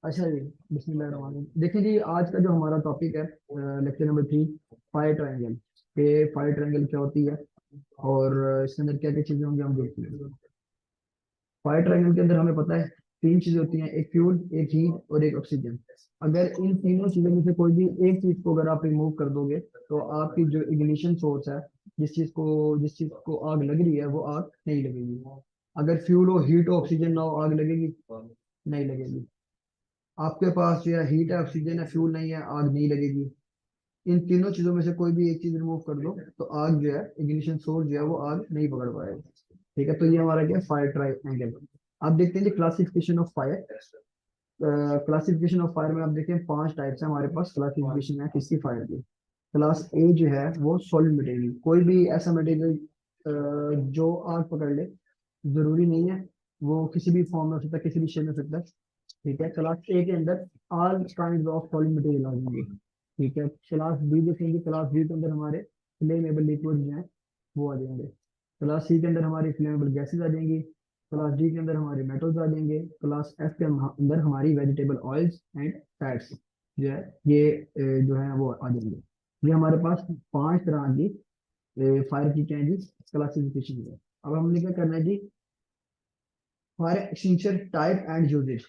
अच्छा जी, बिस्मिल्लाहिर्रहमानिर्रहीम। देखिए जी, आज का जो हमारा टॉपिक है, लेक्चर नंबर 3, फायर ट्रायंगल। के फायर ट्रायंगल क्या होती है और इसके अंदर क्या क्या चीजें होंगी हम देख लेंगे। फायर ट्रायंगल के अंदर हमें पता है तीन चीजें होती हैं, एक फ्यूल, एक हीट और एक ऑक्सीजन। अगर इन तीनों चीजों में से कोई भी एक चीज को अगर आप रिमूव कर दोगे तो आपकी जो इग्निशन सोर्स है, जिस चीज को आग लग रही है वो आग नहीं लगेगी। अगर फ्यूल हो, हीट हो, ऑक्सीजन ना हो, आग लगेगी? नहीं लगेगी। आपके पास जो है हीट है, ऑक्सीजन है, फ्यूल नहीं है, आग नहीं लगेगी। इन तीनों चीजों में से कोई भी एक चीज रिमूव कर दो तो आग जो है, इग्निशन सोर्स जो है वो आग नहीं पकड़ पाएगा। ठीक है, तो ये हमारा क्या, फायर ट्रायंगल। आप देखते हैं classification of fire. Classification of fire में आप देखें 5 टाइप्स है हमारे पास। क्लासिफिकेशन है किसकी, फायर की। क्लास ए जो है वो सॉलिड मटेरियल, कोई भी ऐसा मटेरियल जो आग पकड़ ले, जरूरी नहीं है वो किसी भी फॉर्म में हो सकता है, किसी भी शेप में हो सकता है। ठीक है, क्लास ए के अंदर all kind of solid material आ जाएंगे। ठीक है, क्लास बी देखेंगे, क्लास बी के अंदर हमारे फ्लेमेबल लिक्विड जो है वो आ जाएंगे। क्लास सी के अंदर हमारी फ्लेमेबल गैसेज आ जाएंगी। क्लास डी के अंदर हमारे मेटल्स आ जाएंगे। क्लास एफ के अंदर हमारी वेजिटेबल ऑयल्स एंड फैट्स जो है ये जो है वो आ जाएंगे। ये हमारे पास 5 तरह की फायर की क्या है जी, क्लासिफिकेशन है। अब हमने क्या करना है जी, fire extinguisher type and usages.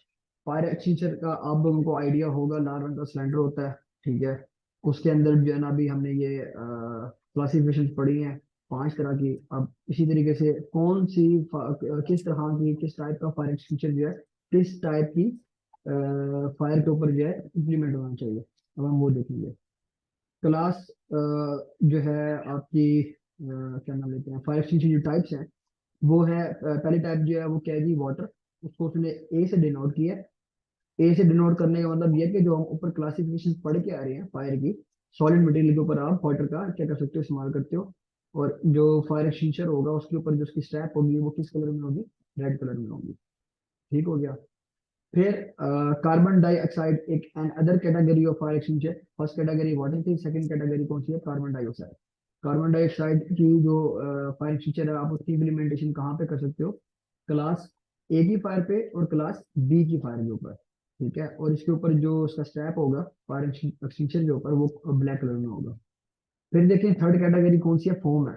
Fire extinguisher का आप लोगों को आइडिया होगा, लाल रंग का सिलेंडर होता है। ठीक है, उसके अंदर जो है ना, अभी हमने ये क्लासिफिकेशन पढ़ी है 5 तरह की। अब इसी तरीके से कौन सी किस तरह की, किस टाइप का फायर एक्सटिंग्विशर जो है किस टाइप की फायर के ऊपर जो है इम्प्लीमेंट होना चाहिए, अब हम वो देखेंगे। क्लास जो है आपकी क्या नाम लेते हैं, फायर एक्सटिंग्विशर जो टाइप्स हैं वो है, पहली टाइप जो है वो क्या है जी, वाटर। उसको उसने ए से डिनोट किया है। ए से डिनोट करने का मतलब ये है कि जो हम ऊपर क्लासिफिकेशन पढ़ के आ रहे हैं फायर की, सॉलिड मटेरियल के ऊपर आप वाटर का क्या कर सकते हो, इस्तेमाल करते हो। और जो फायर एक्सटिंग्विशर होगा उसके ऊपर जो उसकी स्ट्रैप होगी वो किस कलर में होगी, रेड कलर में होगी। ठीक हो गया। फिर कार्बन डाइऑक्साइड एक another category of fire extinguisher. First category water थी, सेकंड कैटेगरी कौन सी है, कार्बन डाइऑक्साइड। कार्बन डाइऑक्साइड की जो फायर एक्सटिंग्विशर है, आप उसकी इम्प्लीमेंटेशन कहाँ पे कर सकते हो, क्लास ए की फायर पे और क्लास बी की फायर के ऊपर। ठीक है, और इसके ऊपर जो उसका स्ट्रैप होगा फायर एक्सटिंग्विशर के ऊपर वो ब्लैक कलर में होगा। फिर देखिए थर्ड कैटेगरी कौन सी है, फोम है।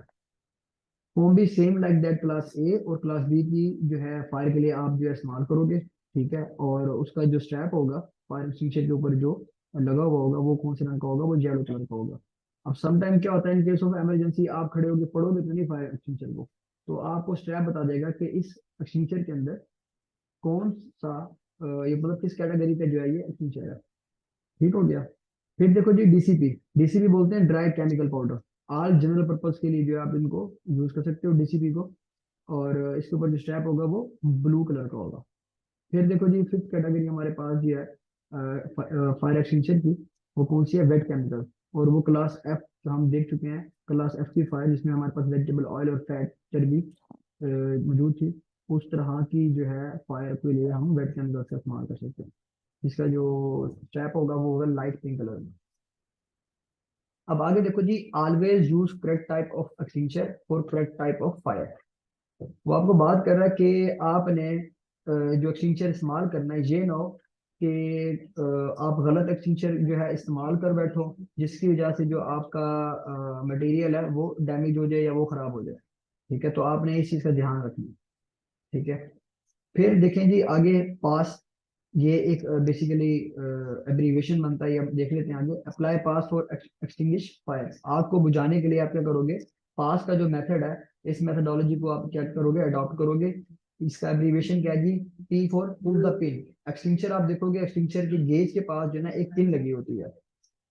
फोम भी सेम लाइक दैट क्लास ए और क्लास बी की जो है फायर के लिए आप जो है इस्तेमाल करोगे। ठीक है, और उसका जो स्ट्रैप होगा फायर एक्सटिंग्विशर के ऊपर जो लगा हुआ होगा वो कौन से रंग का होगा, वो येलो कलर का होगा। अब समटाइम क्या होता है, इन केस ऑफ इमरजेंसी आप खड़े होकर पढ़ोगे तो नहीं फायर एक्सटिंग्विशर को, तो आपको स्ट्रैप बता देगा कि इस एक्सटिंग्विशर के अंदर कौन सा ये मतलब किस कैटेगरी का जो है ये एक्सटिंग्विशर है। ठीक हो गया। फिर देखो जी, डीसीपी। डीसीपी बोलते हैं dry chemical powder. All general purpose के लिए जो है आप इनको यूज कर सकते हो, डीसीपी को। और इसके ऊपर जो स्ट्रैप होगा वो ब्लू कलर का होगा। फिर देखो जी, फिफ्थ कैटेगरी हमारे पास जो है फायर एक्सटिंग्विशर की, वो कौन सी है, वेट केमिकल। और वो क्लास एफ जो हम देख चुके हैं, क्लास एफ की फायर जिसमें हमारे पास वेजिटेबल ऑयल और फैट चर्बी मौजूद थी। उस तरह की जो है फायर के लिए हम वेट केमिकल का इस्तेमाल कर सकते हैं। इसका जो स्ट्रैप होगा वो होगा लाइट पिंक कलर में। अब आगे देखो जी, always use correct type of extinguisher for correct type of fire. वो आपको बात कर रहा है कि आपने जो एक्सटिंक्शर इस्तेमाल करना है, ये ना हो कि आप गलत एक्सटिंक्शर जो है इस्तेमाल कर बैठो, जिसकी वजह से जो आपका मटेरियल है वो डैमेज हो जाए या वो खराब हो जाए। ठीक है, तो आपने इस चीज़ का ध्यान रखना है। ठीक है। फिर देखें जी आगे, पास। ये एक बेसिकली एब्रीविएशन बनता है, ये अब देख लेते हैं आगे। Apply pass for extinguish fire. आग को बुझाने के लिए आप क्या करोगे, पास का जो मेथड है, इस मेथडोलॉजी को आप क्या करोगे, अडॉप्ट करोगे। इसका एब्रीविएशन क्या है जी, P for pull the pin. Extinguisher आप देखोगे, एक्सटिंक्शर के गेज के पास जो है ना एक पिन लगी होती है।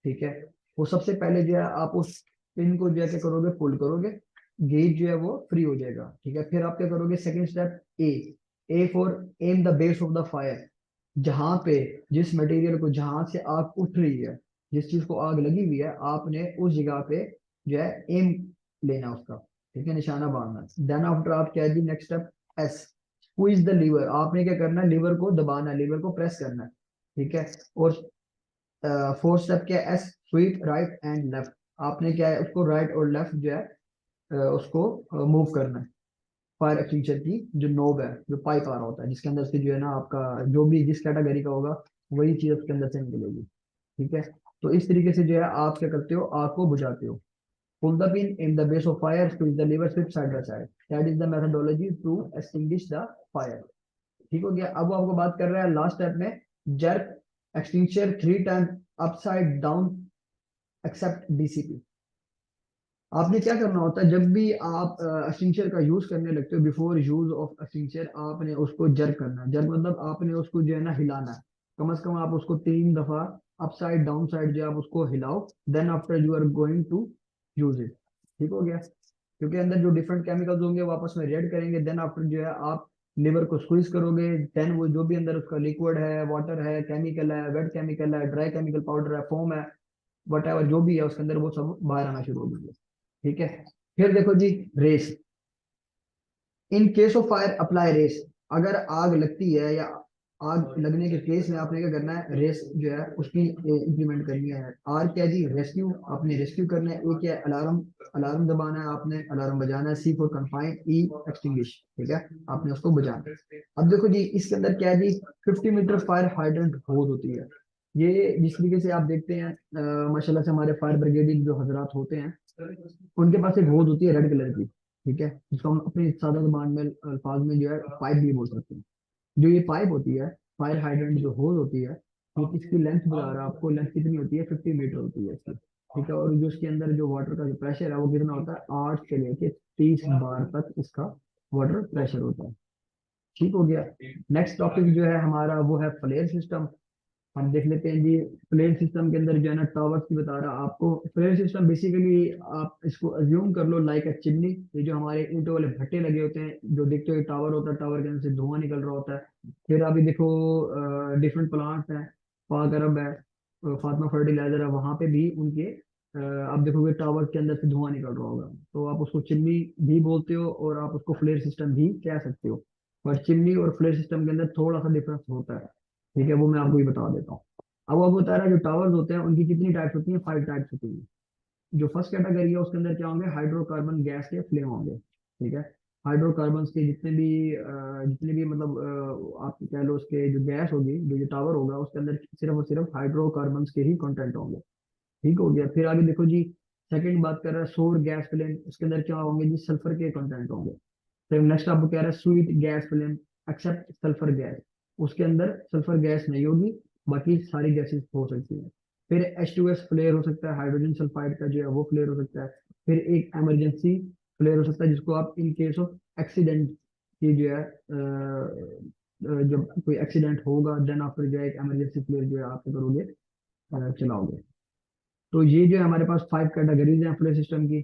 ठीक है, वो सबसे पहले जो है आप उस पिन को जो है क्या करोगे, पुल करोगे, गेज जो है वो फ्री हो जाएगा। ठीक है, फिर आप क्या करोगे, second step A. A for am the base of the fire. जहां पे, जिस मटेरियल को, जहां से आग उठ रही है, जिस चीज को आग लगी हुई है, आपने उस जगह पे जो है एम लेना उसका। ठीक है, निशाना बांधना। देन आफ्टर आप क्या है जी, next step S, squeeze the lever. आपने क्या करना है, लीवर को दबाना है, लीवर को प्रेस करना है। ठीक है, और फोर्थ स्टेप क्या है, S, sweep right and left. आपने क्या है, उसको राइट और लेफ्ट जो है उसको मूव करना है। फायर एक्सटिंग्विशर की जो नोब है, जो पाइप आ रहा होता है जिसके अंदर से जो है ना आपका जो भी जिस कैटेगरी का होगा, वही चीज उसके अंदर से निकलेगी। ठीक है, तो इस तरीके से जो है आप क्या करते हो, आग को बुझाते हो। Pull the pin in the base of fire, squeeze the lever, switch side by side, that is the methodology to extinguish the fire. ठीक हो गया। अब वो आपको बात कर रहा है लास्ट स्टेप में, jerk extinguisher 3 time upside down except DCP. आपने क्या करना होता है, जब भी आप एक्सटिंक्शर का यूज करने लगते हो, बिफोर यूज ऑफ एक्सटिंक्शर आपने उसको जर्क करना है। जर्क मतलब आपने उसको जो है ना हिलाना है, कम से कम आप उसको 3 दफा अपसाइड डाउन साइड जो है आप उसको हिलाओ, then after you are going to use it. ठीक हो गया, क्योंकि अंदर जो डिफरेंट केमिकल्स होंगे वो आपस में रिएक्ट करेंगे, देन आफ्टर जो है आप लिवर को स्क्वीज करोगे, देन वो जो भी अंदर उसका लिक्विड है, वाटर है, केमिकल है, वेट केमिकल है, ड्राई केमिकल पाउडर है, फोम है, वट एवर जो भी है उसके अंदर, वो सब बाहर आना शुरू हो जाएंगे। ठीक है, फिर देखो जी, race. In case of fire apply race. अगर आग लगती है या आग लगने के केस में आपने क्या करना है, रेस जो है उसकी इंप्लीमेंट करनी है। आर क्या जी, रेस्क्यू, आपने रेस्क्यू करना है। ए क्या है, अलार्म, अलार्म दबाना है, आपने अलार्म बजाना है। सी फॉर कंफाइन, ई एक्सटिंग्विश। ठीक है, आपने उसको बजाना है। अब देखो जी, इसके अंदर क्या है जी, 50 मीटर फायर हाइड्रेंट होज होती है। ये जिस तरीके से आप देखते हैं माशाल्लाह से हमारे फायर ब्रिगेड जो हजरात होते हैं, उनके पास एक होज होती है रेड कलर की। ठीक है, जिसको हम अपने सादा जबान में अल्फाज में जो है पाइप भी बोल सकते हैं। जो ये पाइप होती है, फायर हाइड्रेंट जो होज होती है, ये किसकी लेंथ बता रहा है आपको, लेंथ कितनी होती है, 50 मीटर होती है इसकी। ठीक है, और जो इसके अंदर जो वाटर का जो प्रेशर है वो कितना होता है, 8 से लेके 30 बार तक इसका वाटर प्रेशर होता है। ठीक हो गया। नेक्स्ट टॉपिक जो है हमारा वो है फ्लेयर सिस्टम। हम देख लेते हैं जी। फ्लेयर सिस्टम के अंदर जो है ना, टावर्स की बता रहा आपको। फ्लेयर सिस्टम बेसिकली आप इसको अज्यूम कर लो लाइक अ चिमनी। ये जो हमारे ईंटों वाले भट्टे लगे होते हैं, जो देखते हो टावर होता है, टावर के अंदर से धुआं निकल रहा होता है। फिर अभी देखो डिफरेंट प्लांट्स हैं, पाक अरब है, फातिमा फर्टिलाइजर है, वहां पे भी उनके आप देखोगे टावर के अंदर से धुआं निकल रहा होगा। तो आप उसको चिमनी भी बोलते हो और आप उसको फ्लेयर सिस्टम भी कह सकते हो। पर चिमनी और फ्लेयर सिस्टम के अंदर थोड़ा सा डिफरेंस होता है। ठीक है, वो मैं आपको ही बता देता हूँ। अब वो बता रहा है जो टावर्स होते हैं उनकी कितनी टाइप्स होती हैं, 5 टाइप्स होती हैं। जो फर्स्ट कैटेगरी है उसके अंदर क्या होंगे, हाइड्रोकार्बन गैस के फ्लेम होंगे। ठीक है, हाइड्रोकार्बन के जितने भी मतलब आप कह लो उसके जो गैस होगी, जो ये टावर होगा उसके अंदर सिर्फ और सिर्फ हाइड्रोकार्बन के ही कंटेंट होंगे। ठीक हो गया। फिर आगे देखो जी, सेकंड बात कर रहा है सोर गैस फ्लेम, उसके अंदर क्या होंगे जी, सल्फर के कंटेंट होंगे। फिर नेक्स्ट आपको कह रहा है sweet gas flame except sulphur gas, उसके अंदर सल्फर गैस नहीं होगी, बाकी सारी गैसेस हो सकती है। फिर H2S फ्लेयर हो सकता है, हाइड्रोजन सल्फाइड का जो है वो फ्लेयर हो सकता है। फिर एक इमरजेंसी फ्लेयर हो सकता है, जिसको आप इन केस ऑफ एक्सीडेंट की जो है जब कोई एक्सीडेंट होगा, देन आफ्टर जो है एक इमरजेंसी फ्लेयर जो है आप क्या करोगे, चलाओगे। तो ये जो है हमारे पास 5 कैटेगरीज हैं फ्लेयर सिस्टम की।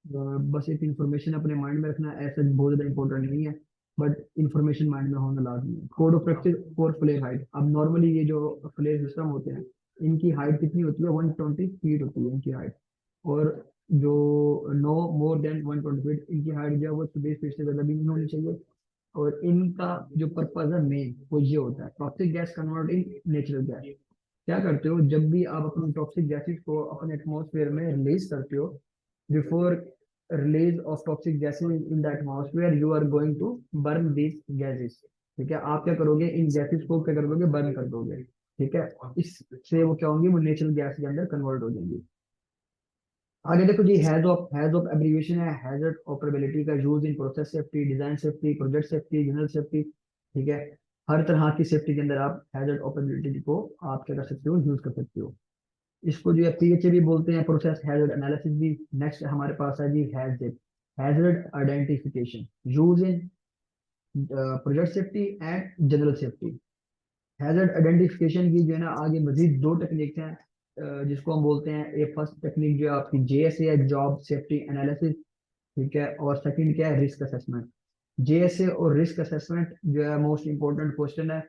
बस एक इंफॉर्मेशन अपने माइंड में रखना, ऐसा बहुत ज्यादा इंपॉर्टेंट नहीं है, बट इंफॉर्मेशन माइंड में होना लाजमी है। Code of practice for flare height. अब नॉर्मली ये जो फ्लेयर सिस्टम होते हैं, इनकी हाइट कितनी होती है, 120 फीट होती है इनकी हाइट। और जो नो मोर देन 120 फीट, इनकी हाइट जो है वो 20 फीट से ज्यादा भी नहीं होनी चाहिए। और इनका जो पर्पज है मेन, वो ये होता है toxic gas convert in natural gas. क्या करते हो, जब भी आप अपनी टॉक्सिक गैसेस को अपने एटमॉस्फेयर में रिलीज करते हो, before release of toxic gases in the atmosphere you are going to burn these gases. ठीक है, आप क्या करोगे, इन गैसेस को क्या कर दोगे, बर्न कर दोगे। ठीक है, इससे वो क्या होंगी, वो नेचुरल गैस के अंदर कन्वर्ट हो जाएंगी। आगे देखो जी, हैज ऑफ एब्रीविएशन है हैजर्ड ऑपरेबिलिटी का use in process safety, design safety, project safety, general safety. ठीक है, हर तरह की सेफ्टी के अंदर आप हैजर्ड ऑपरेबिलिटी को आप क्या कर सकते हो, यूज कर सकते हो। इसको जो है पीएचए भी बोलते हैं, प्रोसेस हैजर्ड एनालिसिस भी। नेक्स्ट हमारे पास है जी hazard, hazard identification use in project safety and general safety. Hazard identification की जो है ना आगे मजीद 2 टेक्निक्स हैं, जिसको हम बोलते हैं, एक फर्स्ट टेक्निक जो है आपकी जेएसए है, जॉब सेफ्टी एनालिसिस। ठीक है, और सेकंड क्या है, रिस्क असेसमेंट। जेएसए और रिस्क असेसमेंट जो है मोस्ट इंपॉर्टेंट क्वेश्चन है,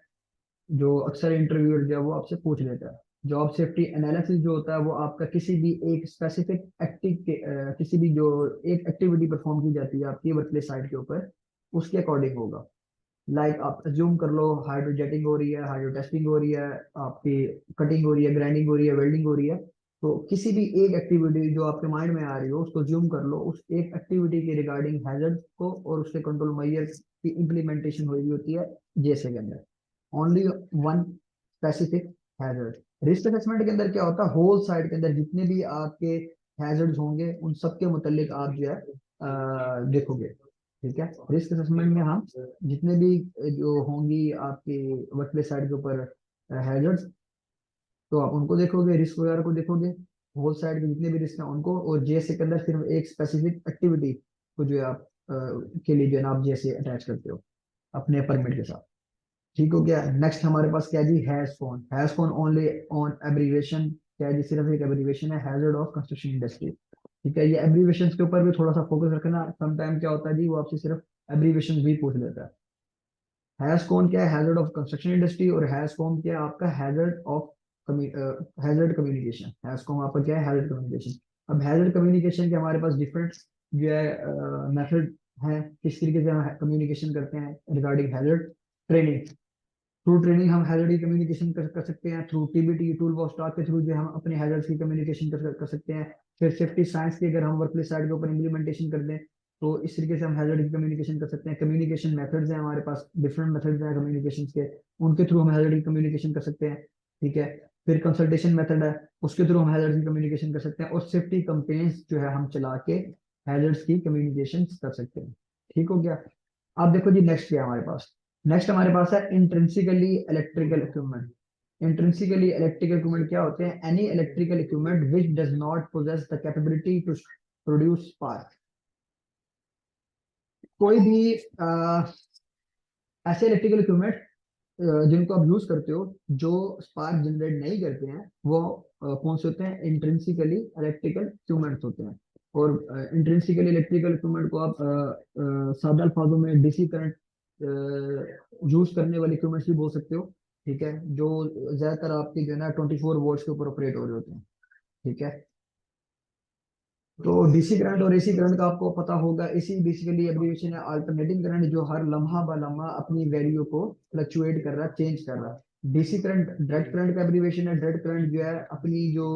जो अक्सर इंटरव्यूअर जो है वो आपसे पूछ लेता है। जॉब सेफ्टी एनालिसिस जो होता है वो आपका किसी भी एक स्पेसिफिक एक्टिव के किसी भी जो एक एक्टिविटी परफॉर्म की जाती है आपकी वर्क प्लेस साइट के ऊपर, उसके अकॉर्डिंग होगा। लाइक आप अज्यूम कर लो हाइड्रोजेटिंग हो रही है, हाइड्रो टेस्टिंग हो रही है, आपकी कटिंग हो रही है, ग्राइंडिंग हो रही है, वेल्डिंग हो रही है। तो किसी भी एक एक्टिविटी जो आपके माइंड में आ रही हो उसको ज्यूम कर लो, उस एक एक्टिविटी के रिगार्डिंग हैजर्ड को और उसके कंट्रोल मेजर की इम्प्लीमेंटेशन हुई होती है जेएसए के अंदर। Only one specific hazard. Risk assessment के अंदर क्या होता है, होल साइट के अंदर जितने भी आपके हैजर्ड्स होंगे उन सब के मुतालिक आप जो है देखोगे। ठीक है, रिस्क असेसमेंट में हम जितने भी जो होंगी आपके वर्क प्लेस साइट के ऊपर हैजर्ड्स, तो आप उनको देखोगे, रिस्क वगैरह को देखोगे, होल साइड के जितने भी रिस्क हैं उनको, और जेएसए के अंदर सिर्फ एक स्पेसिफिक एक्टिविटी को जो है आप के लिए जो है ना आप जेएसए अटैच करते हो अपने परमिट के साथ। ठीक हो गया। नेक्स्ट हमारे पास क्या है जी, has phone only on abbreviation. क्या है जी, सिर्फ एक एब्रीविएशन है, हैजर्ड ऑफ कंस्ट्रक्शन इंडस्ट्री। ठीक है, ये एब्रीविएशन के ऊपर भी थोड़ा सा फोकस रखना, समटाइम क्या होता है जी वो आपसे सिर्फ एब्रीविएशन भी पूछ लेता है। हैज कौन क्या है, हैजर्ड ऑफ कंस्ट्रक्शन इंडस्ट्री, और हैज कौन क्या है आपका, hazard of hazard communication. Has कौन आपका क्या है, हैजर्ड कम्युनिकेशन। अब हैजर्ड कम्युनिकेशन के हमारे पास डिफरेंट जो है मेथड है, किस तरीके से हम कम्युनिकेशन करते हैं regarding hazard. Training, through training हम हैजर्ड की कम्युनिकेशन कर सकते हैं। Through TBT tool box talk के थ्रू जो हम अपने हैजर्ड्स की कम्युनिकेशन कर सकते हैं। फिर सेफ्टी साइंस की अगर हम वर्कप्लेस साइड के ऊपर इम्प्लीमेंटेशन कर दें तो इस तरीके से हम हैजर्ड की कम्युनिकेशन कर सकते हैं। कम्युनिकेशन मेथड्स हैं हमारे पास, डिफरेंट मेथड्स हैं कम्युनिकेशन के, उनके थ्रू हम हैजर्ड की कम्युनिकेशन कर सकते हैं। ठीक है, फिर कंसल्टेशन मेथड है, उसके थ्रू हम हैजर्ड की कम्युनिकेशन कर सकते हैं, और सेफ्टी कंपेन्स जो है हम चला के हैजर्ड्स की कम्युनिकेशन कर सकते हैं। ठीक हो गया। अब देखो जी नेक्स्ट क्या है हमारे पास, नेक्स्ट हमारे पास है intrinsically electrical equipment. Intrinsically electrical equipment क्या होते हैं, any electrical equipment which does not possess the capability to produce spark. कोई भी ऐसे इलेक्ट्रिकल इक्विपमेंट जिनको आप यूज करते हो जो स्पार्क जनरेट नहीं करते हैं, वो कौन से होते हैं, इंट्रिंसिकली इलेक्ट्रिकल इक्विपमेंट्स होते हैं। और इंट्रिंसिकली इलेक्ट्रिकल इक्विपमेंट को आप सादा अल्फाजों में डीसी करंट यूज करने वाले इक्विपमेंट्स भी बोल सकते हो। ठीक है, जो ज्यादातर आपके जो है ना 24 वोल्ट्स के ऊपर ऑपरेट हो रहे होते हैं। ठीक है, तो डीसी करंट और एसी करंट का आपको पता होगा, एसी बेसिकली एब्रिविएशन है अल्टरनेटिंग करंट, जो हर लम्हा ब लम्हा अपनी वैल्यू को फ्लक्चुएट कर रहा है, चेंज कर रहा है। डीसी करंट डायरेक्ट करंट का एब्रिविएशन है, डायरेक्ट करंट जो है अपनी जो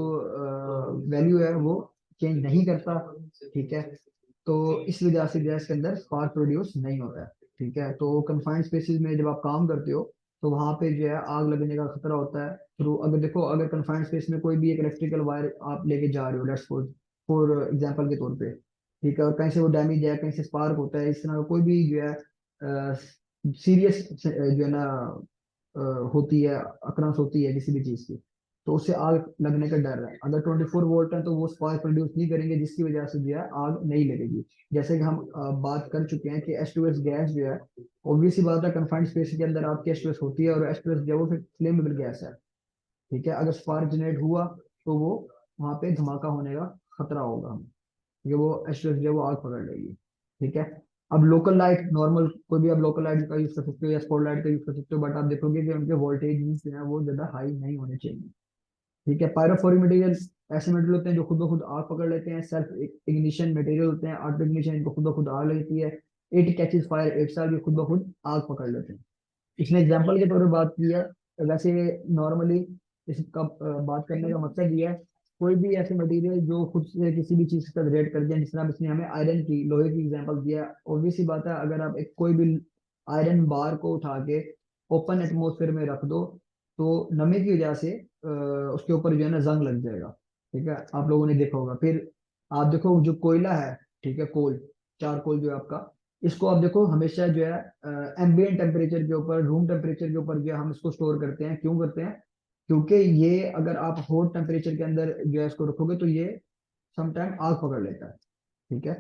वैल्यू है वो चेंज नहीं करता। ठीक है, तो इस वजह से गैस के अंदर स्पार्क प्रोड्यूस नहीं होता है। ठीक है, तो कंफाइंड स्पेसिस में जब आप काम करते हो तो वहां पे जो है आग लगने का खतरा होता है थ्रू, अगर देखो अगर कंफाइंड स्पेस में कोई भी एक इलेक्ट्रिकल वायर आप लेके जा रहे हो, लेट्स सपोज फॉर एग्जाम्पल के तौर पे, ठीक है, और कहीं से वो डैमेज है, कहीं से स्पार्क होता है, इस तरह का कोई भी जो है सीरियस जो है ना होती है, अक्रंस होती है किसी भी चीज की, तो उससे आग लगने का डर है। अगर 24 वोल्ट है तो वो स्पार्क प्रोड्यूस नहीं करेंगे, जिसकी वजह से जो है आग नहीं लगेगी। जैसे कि हम बात कर चुके हैं कि H2S गैस जो है, ऑब्वियस सी बात है कन्फाइंड स्पेस के अंदर आपकी H2S होती है, और H2S जो है वो फिर फ्लेमेबल गैस है। ठीक है, अगर स्पार्क जनरेट हुआ तो वो वहां पे धमाका होने का खतरा होगा हमें, क्योंकि वो H2S जो है वो आग पकड़ लेगी। ठीक है, अब लोकल लाइट, नॉर्मल कोई भी आप लोकल लाइट का यूज कर सकते हो या स्पॉट लाइट का यूज कर सकते हो, बट आप देखोगे कि उनके वोल्टेज जो है वो ज्यादा हाई नहीं होने चाहिए। ठीक है, पायरोफोरिक मटेरियल ऐसे मटेरियल होते हैं जो खुद ब खुद आग पकड़ लेते हैं, सेल्फ इग्निशन मटेरियल होते हैं, ऑटो इग्निशन, इनको खुद ब खुद आग लगती है। इट कैचेस फायर एक साल भी खुद ब खुद आग पकड़ लेते हैं। इसने एग्जाम्पल के तौर पर बात की है, वैसे नॉर्मली इसका बात करने का मकसद ये है, कोई भी ऐसे मटेरियल जो खुद से किसी भी चीज का रिलेट कर दिया, जिस तरह इसने हमें आयरन की, लोहे की एग्जांपल दिया, ऑब्वियस सी बात है अगर आप एक कोई भी आयरन बार को उठा के ओपन एटमोसफेयर में रख दो तो नमी की वजह से उसके ऊपर जो है ना जंग लग जाएगा। ठीक है, आप लोगों ने देखा होगा। फिर आप देखो जो कोयला है, ठीक है, कोल, चारकोल जो है आपका, इसको आप देखो हमेशा जो है एम्बियंट टेम्परेचर के ऊपर, रूम टेम्परेचर के ऊपर जो है हम इसको स्टोर करते हैं। क्यों करते हैं, क्योंकि ये अगर आप हॉट टेम्परेचर के अंदर जो है इसको रखोगे तो ये समटाइम आग पकड़ लेता है। ठीक है,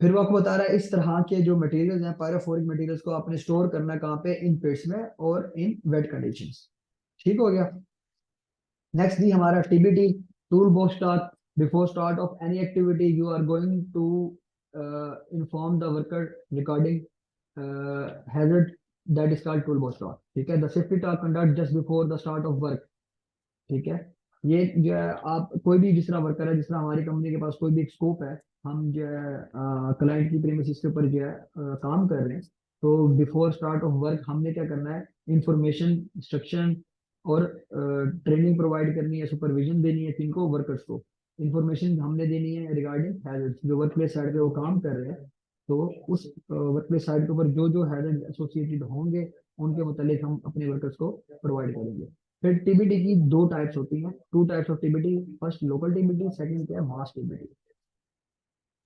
फिर वो आपको बता रहा है इस तरह के जो मटेरियल्स हैं पायरोफोरिक मटेरियल्स को आपने स्टोर करना कहाँ पे, इन पिट्स में और इन वेट कंडीशंस। ठीक हो गया। नेक्स्ट दी हमारा TBT, tool box start. Before start of any activity you are going to inform the worker regarding hazard, that is called tool box start. ठीक है, the safety talk conduct just before the start of work. ठीक है, ये जो है आप कोई भी जिस तरह वर्कर है, जिस तरह हमारी कंपनी के पास कोई भी स्कोप है, हम जो है क्लाइंट की प्रीमिसेस के ऊपर जो है काम कर रहे हैं, तो बिफोर स्टार्ट ऑफ वर्क हमने क्या करना है, इंफॉर्मेशन, इंस्ट्रक्शन और ट्रेनिंग प्रोवाइड करनी है, सुपरविजन देनी है किनको, वर्कर्स को। इंफॉर्मेशन हमने देनी है रिगार्डिंग हैजर्ड, जो वर्क प्लेस साइड पे वो काम कर रहे हैं, तो उस वर्क प्लेस साइड के ऊपर जो जो हैजर्ड एसोसिएटेड होंगे उनके मुतालिक हम अपने वर्कर्स को प्रोवाइड करेंगे। फिर टीबीटी की दो टाइप्स होती हैं, two types of TBT. First local TBT, second क्या है, मास टीबीटी।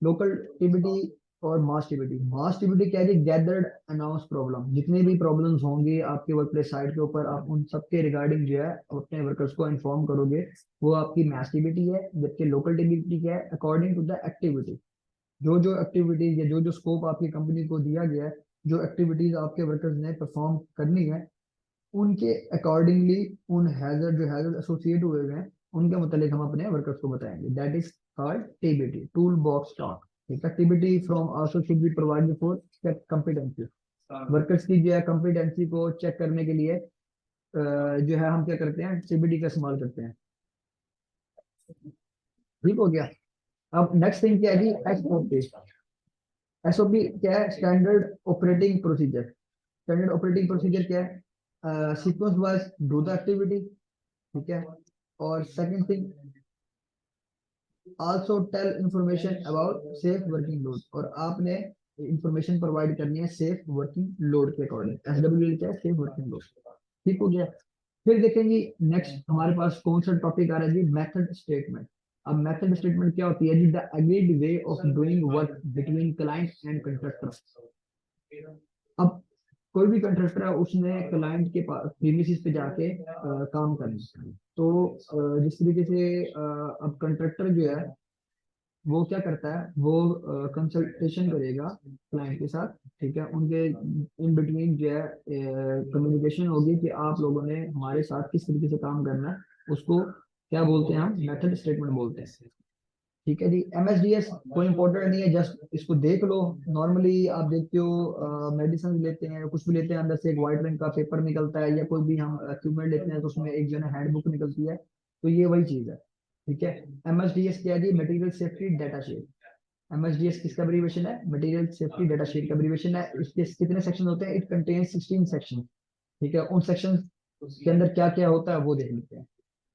लोकल टीबीटी और मास टीबीटी। मास टीबीटी क्या है, गैदर्ड अनाउंस प्रॉब्लम, जितने भी प्रॉब्लम्स होंगे आपके वर्क प्लेस साइट के ऊपर, आप उन सबके रिगार्डिंग जो है अपने वर्कर्स को इन्फॉर्म करोगे, वो आपकी मास टीबीटी है। जबकि लोकल टीबीटी क्या है, अकॉर्डिंग टू द एक्टिविटी, जो जो एक्टिविटीज या जो जो स्कोप आपकी कंपनी को दिया गया है, जो एक्टिविटीज आपके वर्कर्स ने परफॉर्म करनी है, उनके अकॉर्डिंगली उन हैजर्ड जो हैजर्ड एसोसिएट हुए हुए हैं उनके मतलब हम अपने वर्कर्स को बताएंगे। That is called TBT, tool box talk. ठीक है, TBT from also should be provided for check competency. Workers की जो है कॉम्पिटेंसी को चेक करने के लिए जो है हम क्या करते हैं, टीबीटी का इस्तेमाल करते हैं। ठीक हो गया। अब नेक्स्ट थिंग क्या है जी, एसओपी। एसओपी क्या है, standard operating procedure. Standard operating procedure क्या है, sequence wise do the activity. ठीक है, और second thing also tell information about safe working load, और आपने इंफॉर्मेशन प्रोवाइड करनी है सेफ वर्किंग लोड के अकॉर्डिंग। एसडब्ल्यू क्या है, सेफ वर्किंग लोड। ठीक हो गया। फिर देखेंगे नेक्स्ट हमारे पास कौन सा टॉपिक आ रहा है जी, मेथड स्टेटमेंट। अब मेथड स्टेटमेंट क्या होती है जी, the agreed way of doing work between client and contractor. अब कोई भी कंट्रैक्टर है, उसने क्लाइंट के पास प्रीमिसेस पे जाके काम करना है। तो जिस तरीके से अब कंट्रैक्टर जो है वो क्या करता है, वो कंसल्टेशन करेगा क्लाइंट के साथ। ठीक है, उनके इन बिटवीन जो है कम्युनिकेशन होगी कि आप लोगों ने हमारे साथ किस तरीके से काम करना है, उसको क्या बोलते हैं, हम मेथड स्टेटमेंट बोलते हैं। ठीक है जी। एमएसडीएस कोई इंपॉर्टेंट नहीं है, जस्ट इसको देख लो। नॉर्मली आप देखते हो मेडिसिन लेते हैं, कुछ भी लेते हैं, अंदर से एक व्हाइट रंग का पेपर निकलता है, या कोई भी हम इक्विपमेंट लेते हैं तो उसमें एक जो है हैंडबुक निकलती है। तो ये वही चीज है। ठीक है। एमएसडीएस क्या है जी, material safety data sheet. MSDS किसका एब्रीविएशन है, मटेरियल सेफ्टी डाटा शीट का एब्रीविएशन है। इसके कितने सेक्शन होते हैं, इट कंटेन 16 सेक्शन। ठीक है, उन सेक्शन के अंदर क्या क्या होता है वो देख लेते हैं।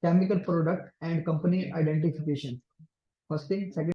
Chemical product and company identification, first thing. Second